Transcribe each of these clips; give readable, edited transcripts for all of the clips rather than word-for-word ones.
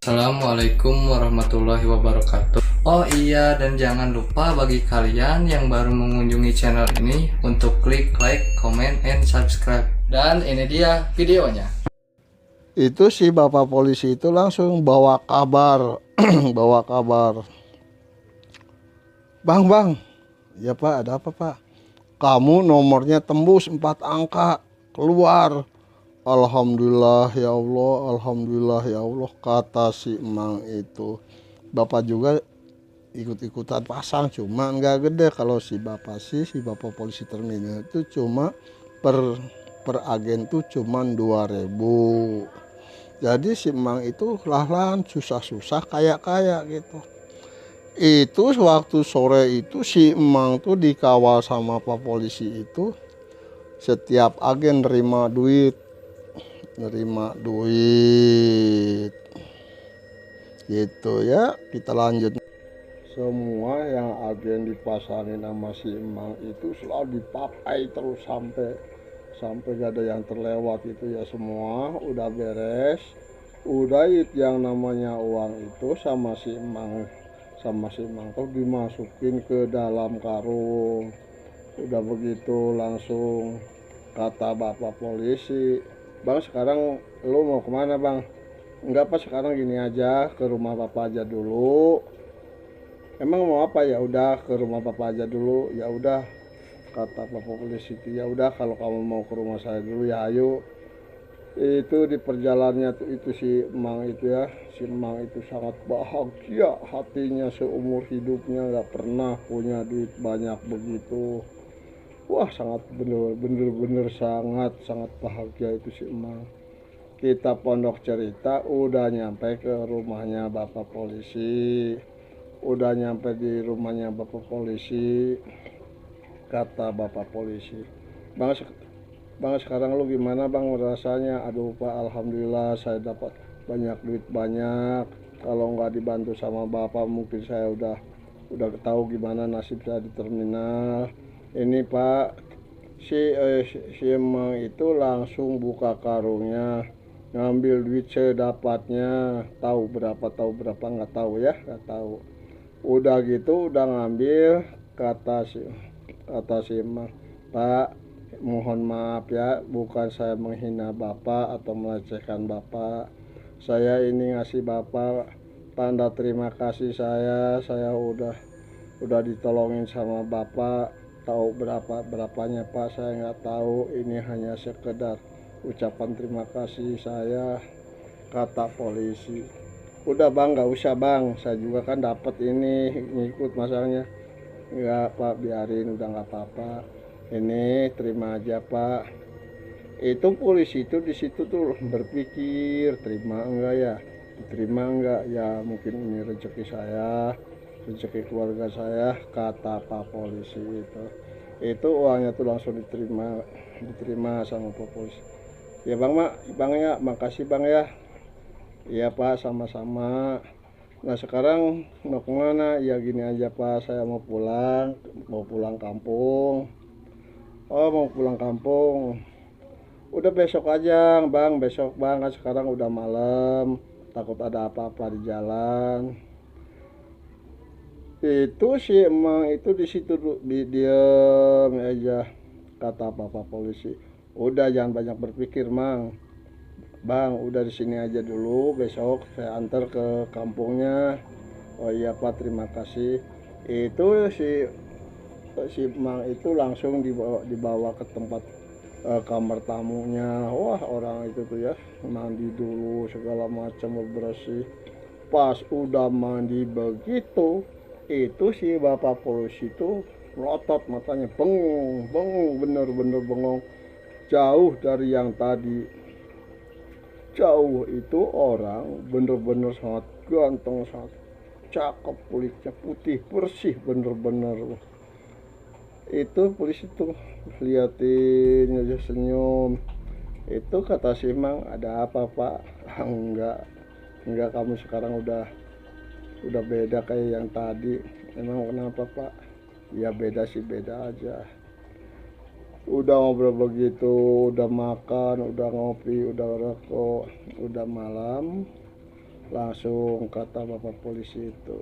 Assalamualaikum warahmatullahi wabarakatuh. Oh iya, dan jangan lupa bagi kalian yang baru mengunjungi channel ini untuk klik like, comment, and subscribe. Dan ini dia videonya. Itu si bapak polisi itu langsung bawa kabar bawa kabar, bang, ya pak, ada apa pak? Kamu nomornya tembus 4 angka keluar. Alhamdulillah ya Allah, alhamdulillah ya Allah, kata si emang itu. Bapak juga ikut-ikutan pasang, cuma nggak gede. Kalau si bapak polisi terminal itu cuma per agen tuh cuma 2.000. Jadi si emang itu lahan susah-susah kayak gitu. Itu waktu sore itu si emang tuh dikawal sama pak polisi itu, setiap agen nerima duit gitu ya. Kita lanjut. Semua yang agen dipasangin sama si emang itu selalu dipakai terus sampai gak ada yang terlewat itu ya. Semua udah beres, udah itu yang namanya uang itu sama si emang tuh dimasukin ke dalam karung. Udah begitu langsung kata bapak polisi, bang sekarang lu mau kemana bang? Enggak pak, sekarang gini aja, ke rumah bapak aja dulu. Emang mau apa? Ya udah ke rumah bapak aja dulu. Ya udah, kata bapak polisi itu, ya udah kalau kamu mau ke rumah saya dulu ya ayo. Itu di perjalanannya tuh itu si emang itu ya, si emang itu sangat bahagia hatinya, seumur hidupnya nggak pernah punya duit banyak begitu. Wah, sangat bener-bener sangat bahagia itu si emang. Kita pondok cerita udah nyampe ke rumahnya bapak polisi. Udah nyampe di rumahnya bapak polisi, kata bapak polisi, bang sekarang lu gimana bang rasanya? Aduh pak, alhamdulillah saya dapat banyak duit banyak. Kalau nggak dibantu sama bapak mungkin saya udah tahu gimana nasib saya di terminal ini pak. Si emang itu langsung buka karungnya, ngambil duit sedapatnya. Tahu berapa nggak tahu ya, nggak tahu. Udah gitu udah ngambil, kata si emang, pak mohon maaf ya, bukan saya menghina bapak atau melecehkan bapak. Saya ini ngasih bapak tanda terima kasih saya udah ditolongin sama bapak. Tahu berapanya pak, saya nggak tahu, ini hanya sekedar ucapan terima kasih saya, kata polisi. Udah bang, nggak usah bang, saya juga kan dapat ini ngikut masalahnya. Nggak pak, biarin, udah nggak apa-apa, ini terima aja pak. Itu polisi itu di situ tuh berpikir, terima enggak ya, diterima enggak ya, mungkin ini rezeki saya, rezeki keluarga saya, kata pak polisi itu uangnya tuh langsung diterima sama pak polisi. Ya bang ya, makasih bang ya. Iya pak, sama-sama. Nah sekarang mau kemana? Ya gini aja pak, saya mau pulang kampung. Oh mau pulang kampung, udah besok aja bang, besok bang, kan sekarang udah malam, takut ada apa-apa di jalan. Itu sih emang itu di situ diem aja, kata bapak polisi. Udah jangan banyak berpikir mang, bang udah di sini aja dulu, besok saya antar ke kampungnya. Oh iya pak, terima kasih. Itu si Mang itu langsung dibawa ke tempat kamar tamunya. Wah orang itu tuh ya mandi dulu segala macam, bersih. Pas udah mandi begitu, itu si bapak polisi itu melotot matanya, bengong bengong, bener-bener bengong, jauh dari yang tadi. Jauh itu orang bener-bener sangat ganteng, sangat cakep, kulitnya putih bersih bener-bener. Itu polisi tuh liatin aja senyum. Itu kata si Mang, ada apa pak? Enggak, kamu sekarang udah beda kayak yang tadi. Emang kenapa pak? Ya beda sih, beda aja. Udah ngobrol begitu, udah makan, udah ngopi, udah rokok, udah malam. Langsung kata bapak polisi itu,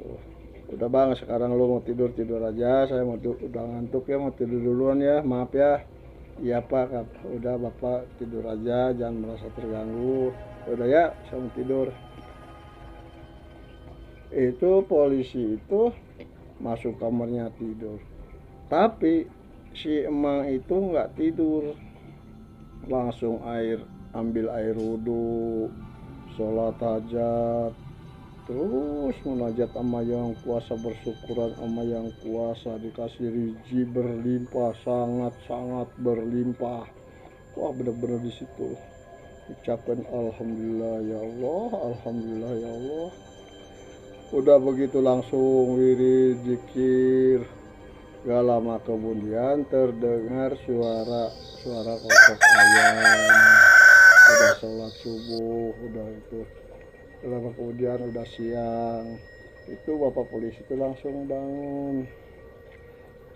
udah bang, sekarang lu mau tidur aja, saya udah ngantuk ya, mau tidur duluan ya, maaf ya. Iya pak, udah bapak tidur aja, jangan merasa terganggu. Udah ya, saya mau tidur. Itu polisi itu masuk kamarnya tidur, tapi si emang itu nggak tidur, langsung ambil air wudhu, sholat hajat, terus munajat sama yang kuasa, bersyukuran sama yang kuasa, dikasih rezeki berlimpah, sangat berlimpah. Wah, bener-bener di situ ucapkan alhamdulillah ya Allah, alhamdulillah ya Allah. Udah begitu langsung wirid zikir. Gak lama kemudian terdengar suara kokok ayam. Udah sholat subuh, udah itu. Lama kemudian udah siang. Itu bapak polisi itu langsung bangun.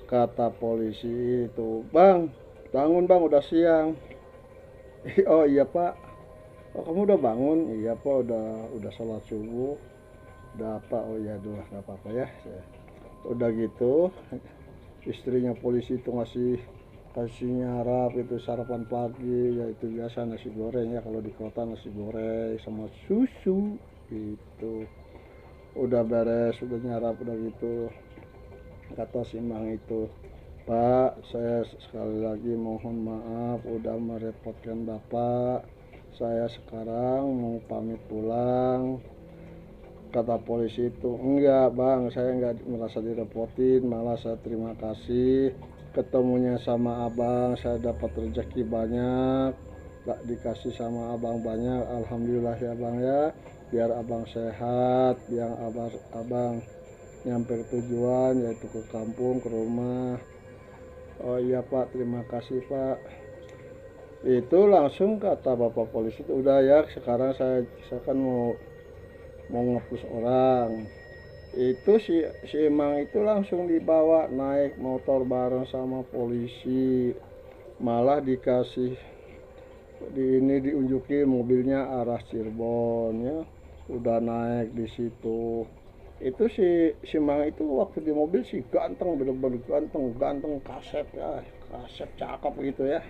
Kata polisi itu, bang, bangun bang, udah siang. Oh iya pak. Oh kamu udah bangun? Iya pak, udah sholat subuh. Udah apa? Oh iya, dulu nggak apa-apa ya. Udah gitu, istrinya polisi itu kasih nyarap itu sarapan pagi, yaitu biasa nasi goreng ya, kalau di kota nasi goreng sama susu gitu. Udah beres, udah nyarap, udah gitu, kata si Mang itu, Pak, saya sekali lagi mohon maaf udah merepotkan Bapak, saya sekarang mau pamit pulang. Kata polisi itu, enggak bang, saya enggak merasa direpotin, malah saya terima kasih ketemunya sama abang, saya dapat rezeki banyak, gak dikasih sama abang banyak, alhamdulillah ya bang ya, biar abang sehat, biar abang nyampe tujuan, yaitu ke kampung, ke rumah. Oh iya pak, terima kasih pak. Itu langsung kata bapak polisi itu, udah ya, sekarang saya kan mau ngepus orang. Itu si Emang itu langsung dibawa naik motor bareng sama polisi, malah dikasih diunjukin mobilnya arah Cirebon ya. Udah naik di situ. Itu si Mang itu waktu di mobil sih ganteng, bener-bener ganteng kaset ya, kaset cakep gitu ya.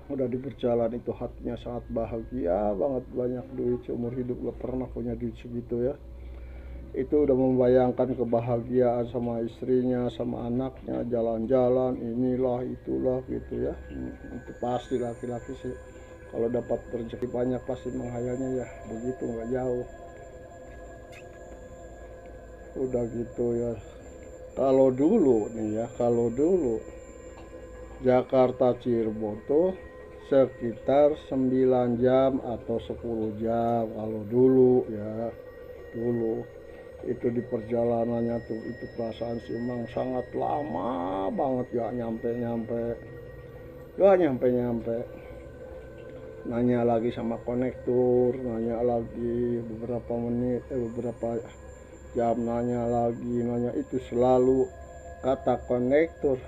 Udah di perjalanan itu hatinya sangat bahagia banget, banyak duit, seumur hidup gak pernah punya duit segitu ya. Itu udah membayangkan kebahagiaan sama istrinya, sama anaknya, jalan-jalan inilah itulah gitu ya. Itu pasti laki-laki sih kalau dapat rezeki banyak pasti menghayalnya ya begitu, nggak jauh. Udah gitu ya, kalau dulu nih ya, kalau dulu Jakarta Cirebon tuh sekitar 9 jam atau 10 jam kalau dulu ya. Dulu itu di perjalanannya tuh, itu perasaan sih emang sangat lama banget, gak nyampe. Nanya lagi sama konektur, nanya lagi beberapa menit, beberapa jam, nanya itu selalu kata konektur,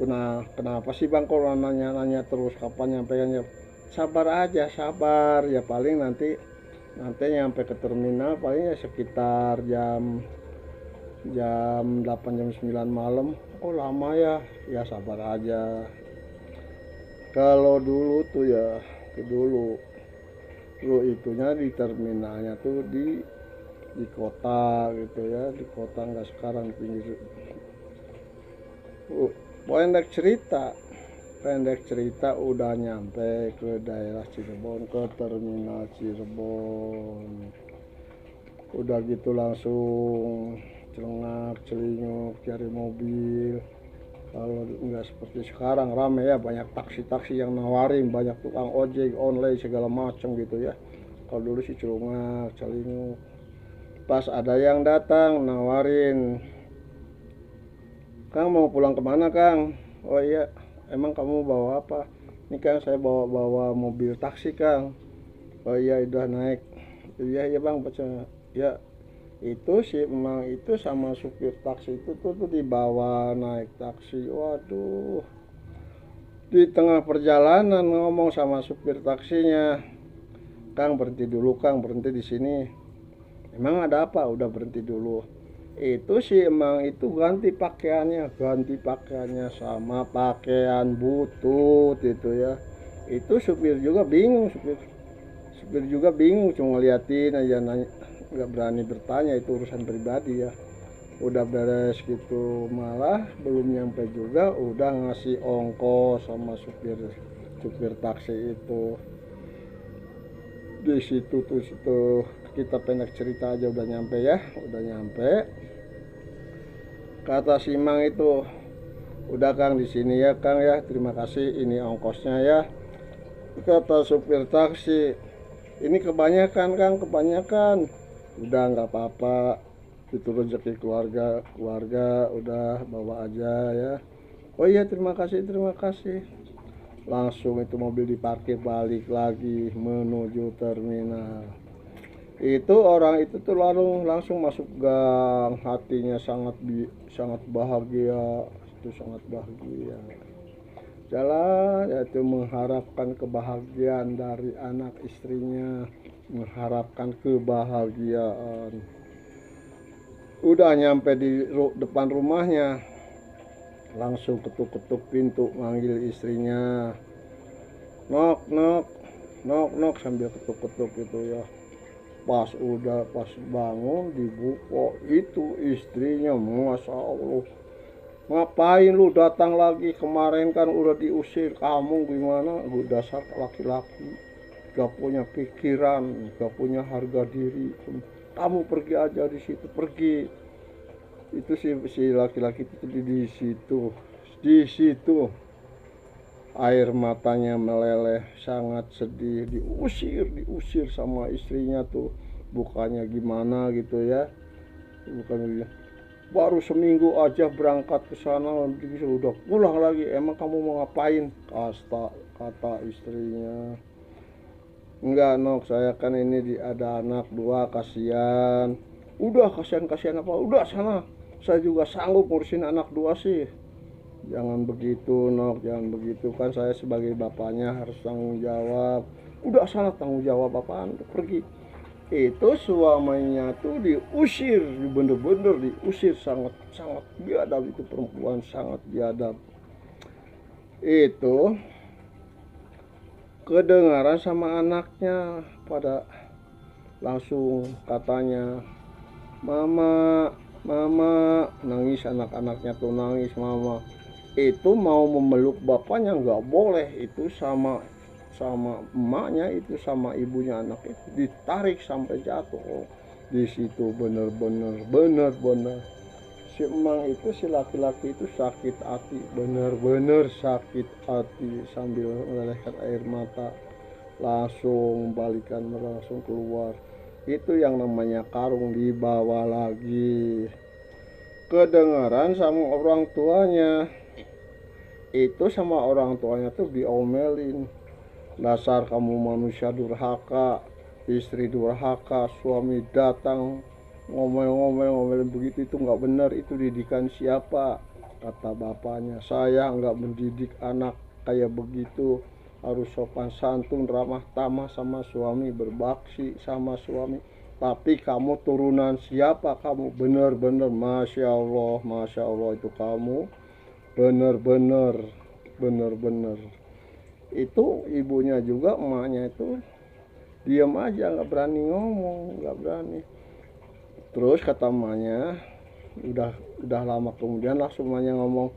kenapa sih bang kalau nanya terus, kapan nyampainya? Sabar aja, sabar ya, paling nanti nyampe ke terminal paling ya sekitar jam 8 jam 9 malam. Oh lama ya, ya sabar aja. Kalau dulu tuh ya, dulu itunya di terminalnya tuh di kota gitu ya, di kota, nggak sekarang pinggir. Pendek cerita udah nyampe ke daerah Cirebon, ke terminal Cirebon. Udah gitu langsung celingak cari mobil. Kalau nggak seperti sekarang rame ya, banyak taksi yang nawarin, banyak tukang ojek online segala macam gitu ya. Kalau dulu sih celingak. Pas ada yang datang nawarin, Kang mau pulang kemana Kang? Oh iya, emang kamu bawa apa? Ini Kang saya bawa mobil taksi Kang. Oh iya, udah naik. Iya bang, baca ya. Itu sih memang itu sama supir taksi itu tuh dibawa naik taksi. Waduh, di tengah perjalanan ngomong sama supir taksinya, Kang berhenti dulu Kang, berhenti di sini. Emang ada apa? Udah berhenti dulu. Itu si emang itu ganti pakaiannya sama pakaian butut itu ya. Itu supir juga bingung, supir juga bingung, cuma ngeliatin aja, nanya, nggak berani bertanya, itu urusan pribadi ya. Udah beres gitu, malah belum nyampe juga udah ngasih ongkos sama supir taksi itu. Di situ tuh situ kita pendek cerita aja, udah nyampe ya, udah nyampe. Kata si Mang itu, udah Kang di sini ya Kang ya, terima kasih ini ongkosnya ya. Kata supir taksi, ini kebanyakan Kang, kebanyakan. Udah nggak apa-apa, itu rezeki keluarga udah bawa aja ya. Oh iya terima kasih, terima kasih. Langsung itu mobil diparkir, balik lagi menuju terminal. Itu orang itu tuh langsung masuk gang, hatinya sangat bahagia, itu sangat bahagia. Jalan yaitu mengharapkan kebahagiaan dari anak istrinya, mengharapkan kebahagiaan. Udah nyampe di depan rumahnya, langsung ketuk-ketuk pintu manggil istrinya. Nok nok nok nok sambil ketuk-ketuk itu ya. Pas bangun dibuka, itu istrinya, Masya Allah, ngapain lu datang lagi, kemarin kan udah diusir, kamu gimana? Lu dasar laki-laki gak punya pikiran, gak punya harga diri, kamu pergi aja di situ, pergi. Itu si laki-laki itu di situ air matanya meleleh, sangat sedih, diusir sama istrinya tuh. Bukannya gimana gitu ya, bukan baru seminggu aja berangkat ke sana udah pulang lagi, emang kamu mau ngapain? Kata istrinya, enggak Nok, saya kan ini ada anak 2, kasihan. Udah kasihan apa, udah sana, saya juga sanggup ngurusin anak 2 sih. Jangan begitu Nok, jangan begitu, kan saya sebagai bapaknya harus tanggung jawab. Udah sana, tanggung jawab apaan, pergi. Itu suaminya tuh diusir, bener-bener diusir, sangat biadab, itu perempuan sangat biadab. Itu kedengaran sama anaknya, pada langsung katanya, mama, nangis, anak-anaknya tuh nangis, mama. Itu mau memeluk bapaknya nggak boleh, itu sama emaknya, itu sama ibunya anak itu ditarik sampai jatuh. Di situ bener-bener si emang itu, si laki-laki itu sakit hati, bener-bener sakit hati, sambil melelehkan air mata, langsung keluar. Itu yang namanya karung dibawa lagi. Kedengaran sama orang tuanya, itu sama orang tuanya tuh diomelin, dasar kamu manusia durhaka, istri durhaka, suami datang ngomel begitu, itu nggak benar, itu didikan siapa? Kata bapaknya, saya nggak mendidik anak kayak begitu, harus sopan santun, ramah tamah sama suami, berbakti sama suami. Tapi kamu turunan siapa kamu? Bener-bener Masya Allah itu kamu bener-bener. Itu ibunya juga, emaknya itu diam aja, nggak berani ngomong, nggak berani. Terus kata emaknya, udah lama kemudian langsung emaknya ngomong,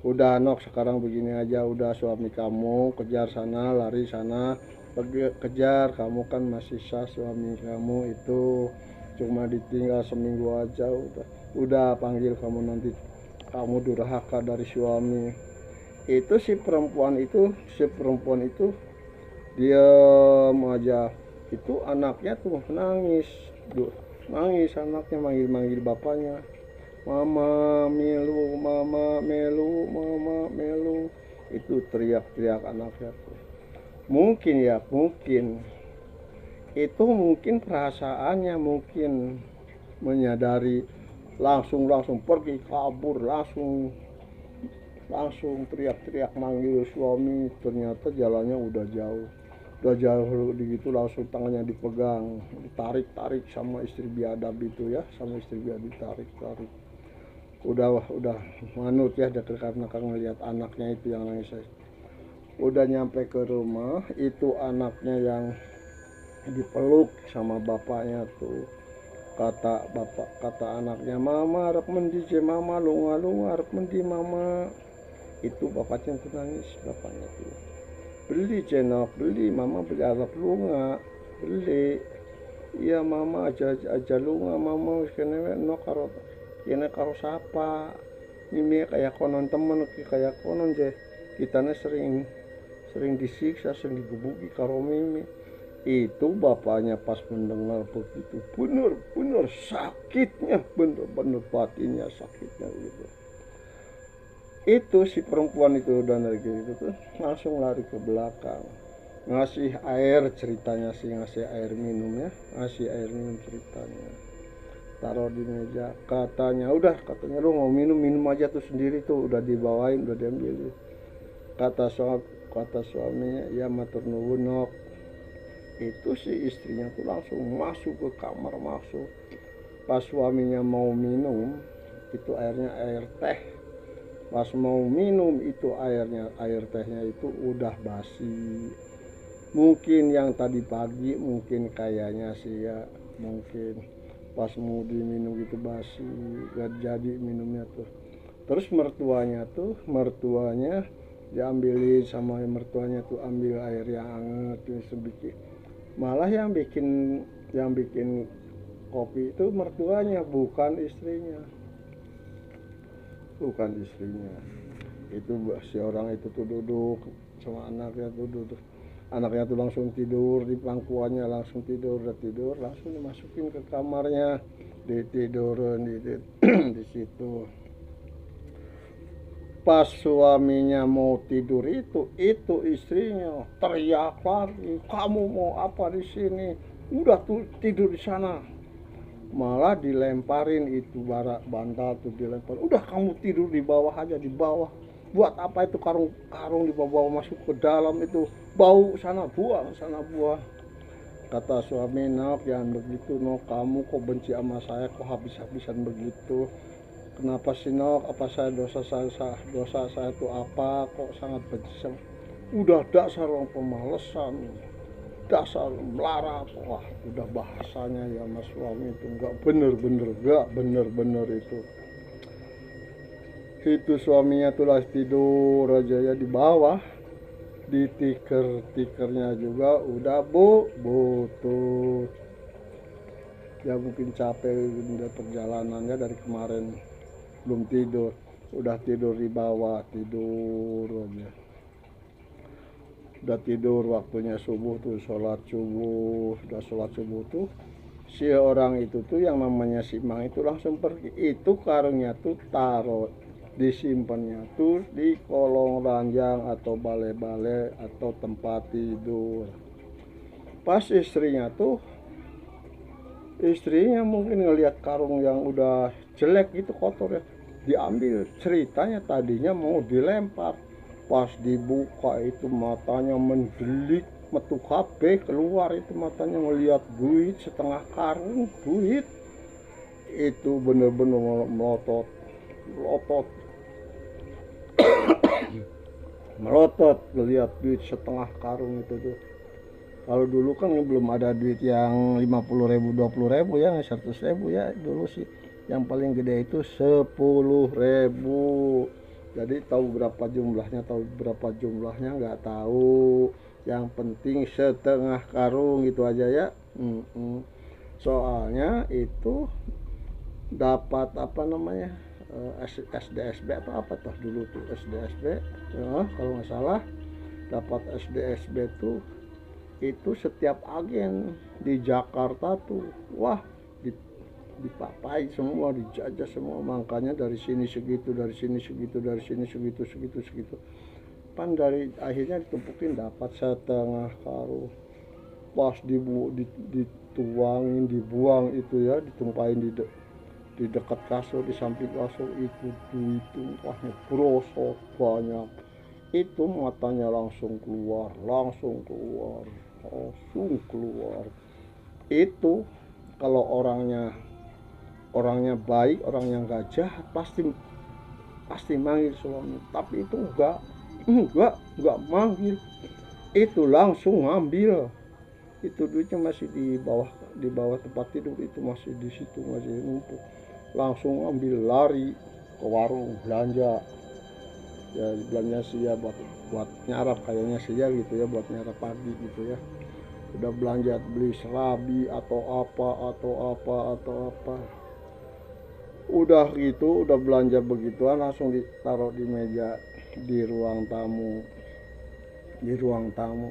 udah Nok, sekarang begini aja, udah suami kamu kejar sana, lari sana, pergi kejar, kamu kan masih sah, suami kamu itu cuma ditinggal seminggu aja, udah panggil kamu nanti, kamu durhaka dari suami. Itu si perempuan itu diam aja. Itu anaknya tuh nangis anaknya, manggil bapaknya, mama Melu, mama Melu. Itu teriak-teriak anaknya tuh. Mungkin mungkin perasaannya, mungkin menyadari, langsung pergi kabur, langsung teriak-teriak manggil suami. Ternyata jalannya udah jauh, udah jauh gitu langsung tangannya dipegang, ditarik sama istri biadab itu ya, sama istri biadab ditarik udah manut ya, karena kan ngelihat anaknya itu yang nangis. Udah nyampe ke rumah itu anaknya yang dipeluk sama bapaknya tuh, kata anaknya, mama harap mendi je mama, lunga harap mendi mama. Itu bapaknya tuh nangis, bapaknya tuh, beli cenok, beli mama, beli harap lunga, beli. Iya mama aja lunga mama, kene no karo kene karo sapa ini kayak konon temen, kayak konon je kitanya sering disiksa, sering digebuki karo Mimi. Itu bapaknya pas mendengar begitu bener-bener sakitnya, bener-bener batinnya sakitnya gitu. Itu si perempuan itu dan lagi itu tuh langsung lari ke belakang, ngasih air ceritanya sih, ngasih air minum ya, ngasih air minum ceritanya, taruh di meja. Katanya lu mau minum aja tuh sendiri tuh, udah dibawain, udah diambil. Kata suaminya, ya matur nuwun nok. Itu si istrinya tuh langsung masuk ke kamar, masuk. Pas suaminya mau minum itu airnya air teh, pas mau minum itu air tehnya itu udah basi. Mungkin yang tadi pagi, mungkin kayaknya sih ya, mungkin pas mau diminum gitu basi, gak jadi minumnya tuh. Terus mertuanya diambilin sama mertuanya tuh, ambil air yang hangat tuh sedikit. Malah yang bikin kopi itu mertuanya, bukan istrinya. Itu si orang itu tuh duduk sama anaknya tuh duduk. Anaknya tuh langsung tidur di pangkuannya, langsung tidur langsung dimasukin ke kamarnya, ditidurin di situ. Pas suaminya mau tidur itu istrinya teriak lagi, kamu mau apa di sini? Udah tuh tidur di sana. Malah dilemparin itu bantal tuh, dilempar. Udah kamu tidur di bawah aja, di bawah. Buat apa itu karung dibawa masuk ke dalam itu, bau, sana buang. Kata suami, nok jangan begitu nok, kamu kok benci sama saya, kok habis-habisan begitu. Kenapa sih nok, apa dosa saya itu apa, kok sangat benci. Udah dasar orang pemalesan, dasar melarat. Wah udah bahasanya ya mas suami itu gak bener itu suaminya tuh lah tidur aja ya di bawah, di tikernya juga udah butut ya, mungkin capek udah perjalanannya dari kemarin, belum tidur, udah tidur di bawah, tidur aja. Udah tidur, waktunya subuh tuh sholat subuh. Udah sholat subuh tuh si orang itu tuh yang namanya si Mang itu langsung pergi. Itu karungnya tuh disimpannya tuh di kolong ranjang atau bale-bale atau tempat tidur. Pas istrinya mungkin ngelihat karung yang udah jelek itu, kotor ya, diambil. Ceritanya tadinya mau dilempar, pas dibuka itu matanya mendelik, metu kabeh keluar itu matanya, ngelihat duit setengah karung duit. Itu bener-bener melotot ngelihat duit setengah karung itu tuh. Kalau dulu kan belum ada duit yang 50.000, 20.000 ya, 100.000 ya dulu sih. Yang paling gede itu 10.000. Jadi tahu berapa jumlahnya nggak tahu. Yang penting setengah karung gitu aja ya. Soalnya itu dapat apa namanya, SDSB atau apa toh dulu tuh, SDSB ya, kalau nggak salah dapat SDSB tuh itu setiap agen di Jakarta tuh, wah dipapai semua, dijajah semua. Makanya dari sini segitu, dari sini segitu, dari sini segitu, pan dari akhirnya ditumpukin dapat setengah karung. Pas dituangin, dibuang itu ya, ditumpahin di dekat kasur, di samping kasur itu duit tumpahnya brosot banyak. Itu matanya langsung keluar. langsung keluar. Itu kalau orangnya baik, orangnya nggak jahat, pasti manggil suami. Tapi itu enggak manggil, itu langsung ngambil. Itu duitnya masih di bawah tempat tidur, itu masih di situ, masih numpuk. Langsung ambil, lari ke warung belanja. Ya belanja sih ya buat nyarap, kayaknya sih ya gitu ya, buat nyarap pagi gitu ya. Udah belanja beli serabi atau apa. Udah gitu, udah belanja begituan, langsung ditaruh di meja di ruang tamu.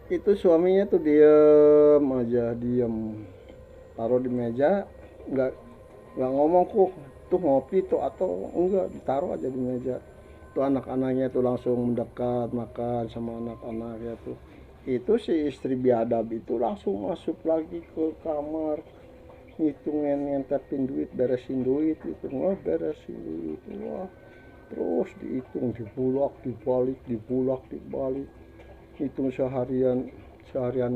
Itu suaminya tuh diem aja, taruh di meja, nggak ngomong kok tuh ngopi tuh atau enggak, ditaruh aja di meja. Tuh anak-anaknya tuh langsung mendekat makan sama anak-anaknya tuh. Itu si istri biadab itu langsung masuk lagi ke kamar, ngitungin, ngentepin duit, beresin duit itu, beresin duit. Wah, terus dihitung, dibulak dibalik, hitung seharian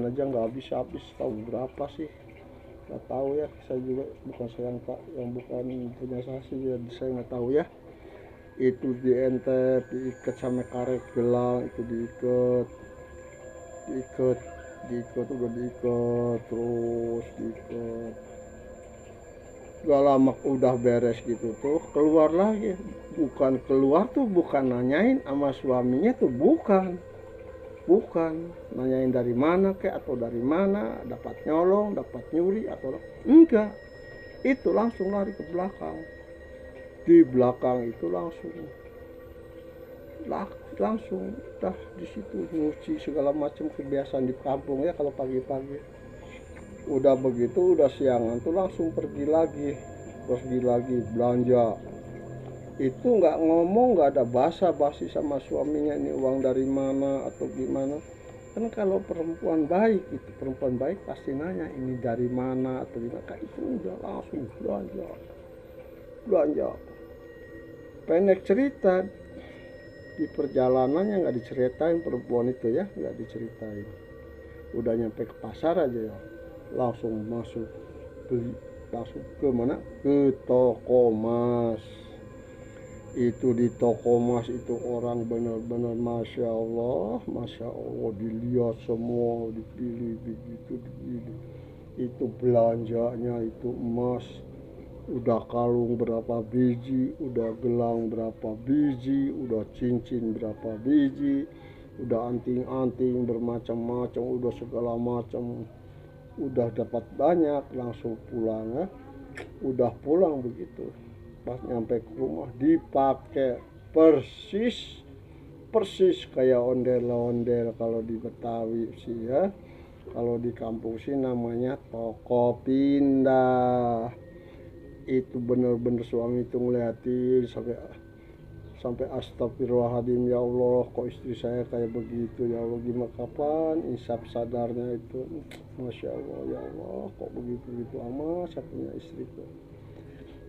aja nggak habis, tahu berapa sih nggak tahu ya, saya juga bukan yang bukan punya saksi, jadi saya nggak tahu ya. Itu dientep, diikat sama karet gelang, itu diikat, udah diikat, terus diikat. Gak lama udah beres gitu tuh keluar lagi. Bukan nanyain sama suaminya tuh, bukan nanyain dari mana kek, atau dari mana dapat nyolong, dapat nyuri atau enggak. Itu langsung lari ke belakang. Di belakang itu langsung dah di situ nyuci segala macam, kebiasaan di kampung ya kalau pagi-pagi. Udah begitu, udah siangan tuh langsung pergi lagi belanja. Itu nggak ngomong, nggak ada basa-basi sama suaminya, ini uang dari mana atau gimana. Kan kalau perempuan baik pasti nanya ini dari mana atau gimana. Itu udah langsung belanja. Pendek cerita, di perjalanannya nggak diceritain perempuan itu ya, nggak diceritain. Udah nyampe ke pasar aja ya, langsung masuk ke mana, ke toko emas. Itu di toko emas itu orang benar-benar masya Allah, dilihat semua, dipilih begitu, itu belanjanya itu emas. Udah kalung berapa biji, udah gelang berapa biji, udah cincin berapa biji, udah anting-anting bermacam-macam, udah segala macam, udah dapat banyak. Langsung pulang ya, udah pulang begitu, pas nyampe ke rumah dipakai persis kayak ondel-ondel. Kalau di Betawi sih ya, kalau di kampung sih namanya toko pindah. Itu bener-bener suami itu ngeliatin sampai astagfirullahaladzim, ya Allah kok istri saya kayak begitu, ya Allah gimana, kapan insaf sadarnya itu. Masya Allah, ya Allah kok begitu amat saya punya istri tuh.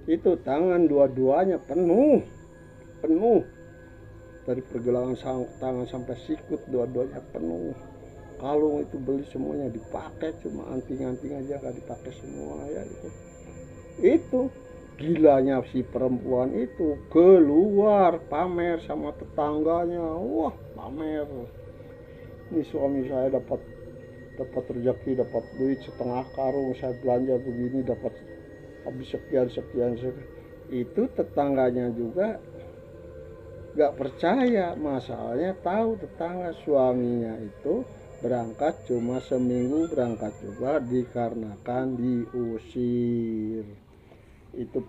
Itu tangan dua-duanya penuh dari pergelangan tangan sampai sikut, dua-duanya penuh. Kalung itu beli semuanya dipakai, cuma anting-anting aja gak dipakai semua ya. Itu gilanya si perempuan itu, keluar pamer sama tetangganya. Wah, pamer, ini suami saya dapat rezeki, dapat duit setengah karung, saya belanja begini dapat habis sekian. Itu tetangganya juga gak percaya, masalahnya tahu tetangga suaminya itu berangkat cuma seminggu, berangkat juga dikarenakan diusir. Itu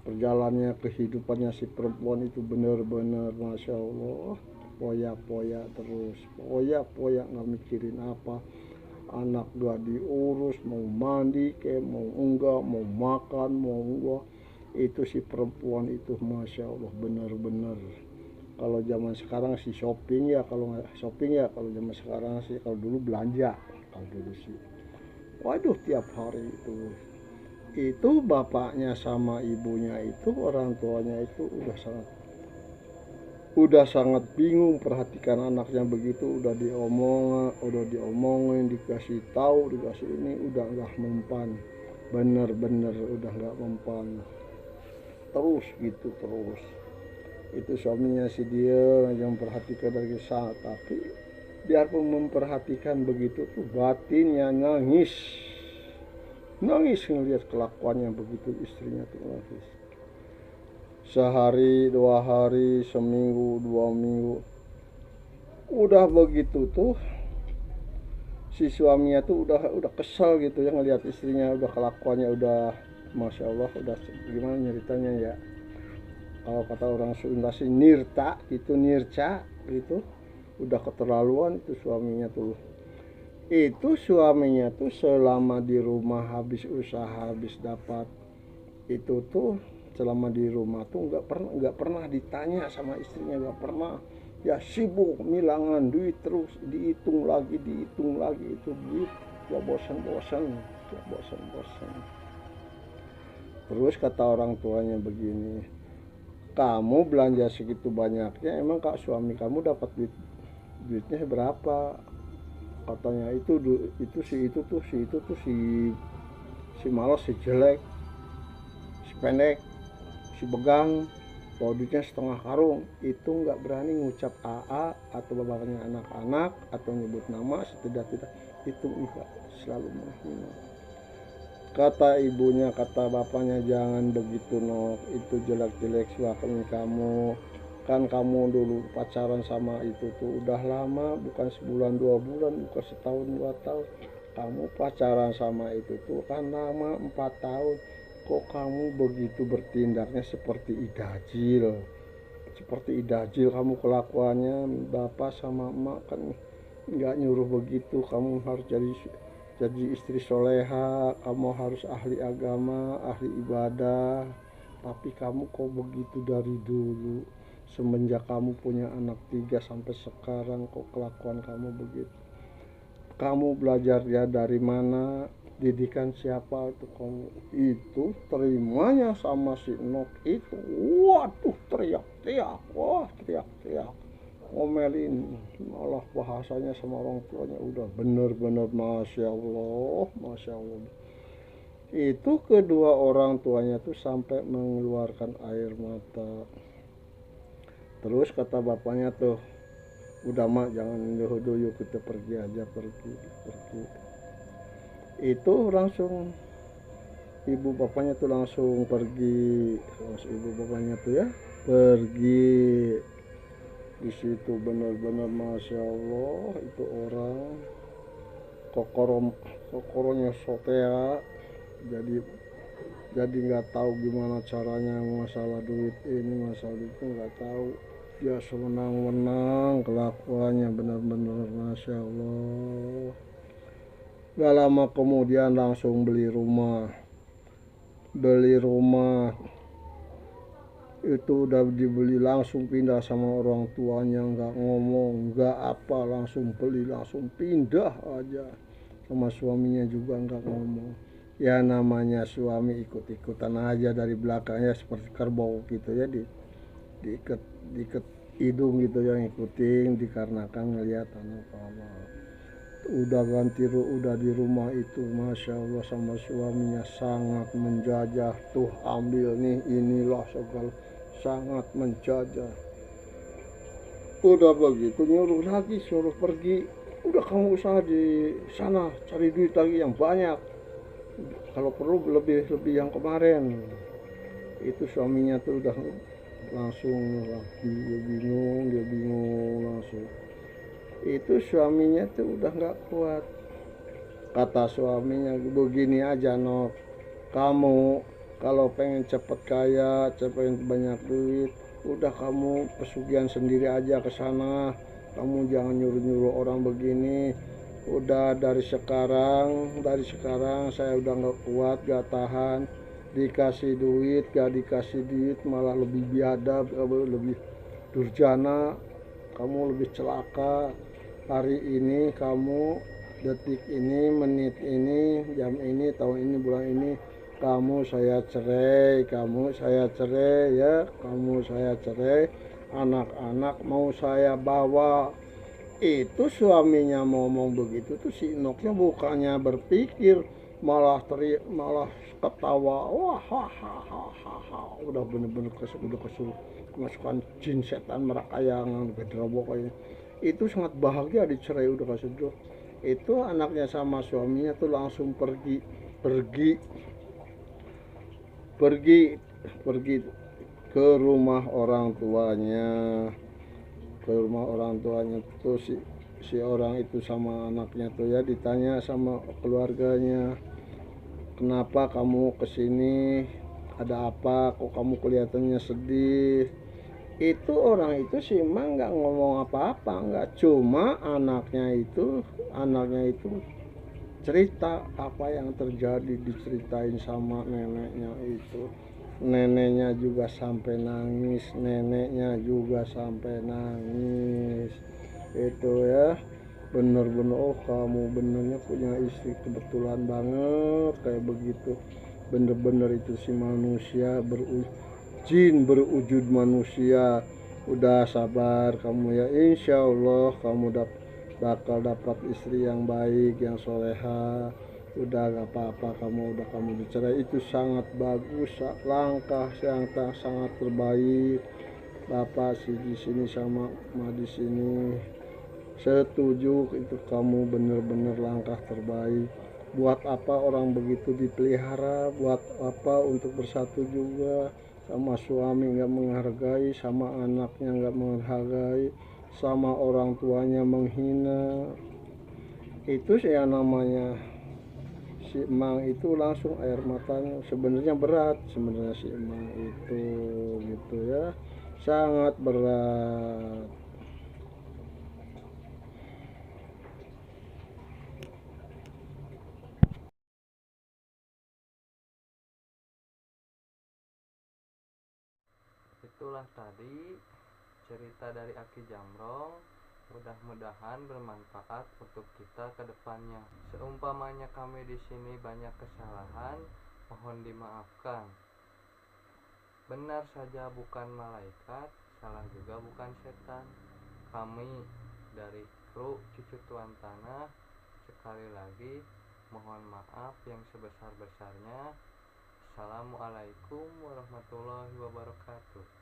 perjalanannya kehidupannya si perempuan itu benar-benar masya Allah, poya terus, poya nggak mikirin apa. Anak gak diurus, mau mandi kayak mau enggak, mau makan mau enggak. Itu si perempuan itu masya Allah benar-benar. Kalau zaman sekarang sih shopping ya, kalau nggak shopping ya kalau zaman sekarang sih. Kalau dulu belanja, kalau dulu sih waduh tiap hari itu bapaknya sama ibunya itu, orang tuanya itu udah sangat udah sangat bingung perhatikan anaknya begitu, udah diomongin, dikasih tahu, dikasih ini, udah nggak mempan, bener-bener udah nggak mempan, terus gitu terus. Itu suaminya si dia yang memperhatikan dari saat, tapi biarpun memperhatikan begitu tuh batinnya nangis ngelihat kelakuannya begitu, istrinya tuh nangis. Sehari, 2 hari, seminggu, 2 minggu, udah begitu tuh si suaminya tuh udah kesel gitu ya ngelihat istrinya, udah kelakuannya udah masya Allah, udah gimana nyeritanya ya, kalau kata orang Sunda sih nirta gitu, nirca gitu, udah keterlaluan itu suaminya tuh. Itu suaminya tuh selama di rumah habis usaha, habis dapat itu tuh, selama di rumah tuh nggak pernah ditanya sama istrinya, nggak pernah, ya sibuk ngilangan duit terus, dihitung lagi itu duit, ya bosan. Terus kata orang tuanya begini, kamu belanja segitu banyaknya, emang kak suami kamu dapat duitnya berapa? Katanya si malas, si jelek, si pendek, si begang, bawa duitnya setengah karung, itu nggak berani ngucap AA atau bapaknya anak-anak atau nyebut nama, setidak-tidak itu enggak, selalu menghina. Kata ibunya, kata bapaknya, jangan begitu nok, itu jelek-jelek suami kamu, kan kamu dulu pacaran sama itu tuh udah lama, bukan sebulan 2 bulan, bukan setahun 2 tahun, kamu pacaran sama itu tuh kan lama, 4 tahun, kok kamu begitu bertindaknya seperti idajil kamu kelakuannya. Bapak sama emak kan nggak nyuruh begitu, kamu harus jadi istri soleha, kamu harus ahli agama, ahli ibadah, tapi kamu kok begitu dari dulu, semenjak kamu punya anak 3 sampai sekarang kok kelakuan kamu begitu. Kamu belajar ya dari mana, didikan siapa itu kamu? Itu terimanya sama si Nok itu, waduh teriak-teriak, ngomelin, malah bahasanya sama orang tuanya udah bener-bener masya Allah. Itu kedua orang tuanya tuh sampai mengeluarkan air mata. Terus kata bapaknya tuh, udah mak jangan dulu, kita pergi aja, pergi. Itu langsung ibu bapaknya tuh langsung pergi, pergi. Di situ benar-benar masya Allah, itu orang kokoronya sotea, jadi nggak tahu gimana caranya, masalah duit ini masalah itu nggak tahu, dia sewenang-wenang kelakuannya, benar-benar masya Allah. Gak lama kemudian langsung beli rumah itu udah dibeli, langsung pindah sama orang tuanya, nggak ngomong nggak apa, langsung beli, langsung pindah aja. Sama suaminya juga nggak ngomong, ya namanya suami ikut-ikutan aja dari belakangnya seperti kerbau gitu ya, diikat hidung gitu ya, ngikutin dikarenakan ngelihat anak udah udah di rumah itu masya Allah, sama suaminya sangat menjajah, tuh ambil nih inilah segala, sangat menjajah. Udah begitu nyuruh lagi, suruh pergi, udah kamu usaha di sana cari duit lagi yang banyak, kalau perlu lebih yang kemarin. Itu suaminya tuh udah langsung dia bingung langsung. Itu suaminya tuh udah nggak kuat. Kata suaminya, begini aja Nok, kamu kalau pengen cepet kaya, pengen banyak duit, udah kamu pesugihan sendiri aja ke sana, kamu jangan nyuruh orang begini. Udah dari sekarang saya udah nggak kuat, gak tahan, dikasih duit gak dikasih duit, malah lebih biadab, lebih durjana, kamu lebih celaka. Hari ini kamu, detik ini, menit ini, jam ini, tahun ini, bulan ini, kamu saya cerai ya, anak-anak mau saya bawa. Itu suaminya ngomong begitu tuh si Inoknya bukannya berpikir, malah malah ketawa, wah hahaha, udah bener-bener udah kemasukan jin setan merakayangan gedrobok kayaknya. Itu sangat bahagia dicerai udah kasih. Itu anaknya sama suaminya tuh langsung pergi pergi pergi ke rumah orang tuanya, tuh si orang itu sama anaknya tuh ya ditanya sama keluarganya, kenapa kamu kesini, ada apa kok kamu kelihatannya sedih. Itu orang itu sih emang nggak ngomong apa-apa, nggak, cuma anaknya itu cerita apa yang terjadi, diceritain sama neneknya itu. Neneknya juga sampai nangis, itu ya. Bener-bener, oh kamu benernya punya istri kebetulan banget kayak begitu. Bener-bener itu si manusia jin berwujud manusia. Udah sabar kamu ya, insya Allah kamu bakal dapat istri yang baik, yang soleha. Udah gak apa-apa, kamu dicerai itu sangat bagus, langkah yang sangat terbaik. Bapak sih di sini sama Ma di sini setuju, itu kamu bener-bener langkah terbaik. Buat apa orang begitu dipelihara, buat apa untuk bersatu juga, sama suami nggak menghargai, sama anaknya nggak menghargai, sama orang tuanya menghina. Itu sih yang namanya si Emang itu langsung air matanya, sebenarnya berat sebenarnya si Emang itu, gitu ya, sangat berat. Itulah tadi cerita dari Aki Jamrong. Mudah-mudahan bermanfaat untuk kita ke depannya. Seumpamanya kami di sini banyak kesalahan, mohon dimaafkan. Benar saja bukan malaikat, salah juga bukan setan. Kami dari kru Cucu Tuan Tanah sekali lagi mohon maaf yang sebesar-besarnya. Assalamualaikum warahmatullahi wabarakatuh.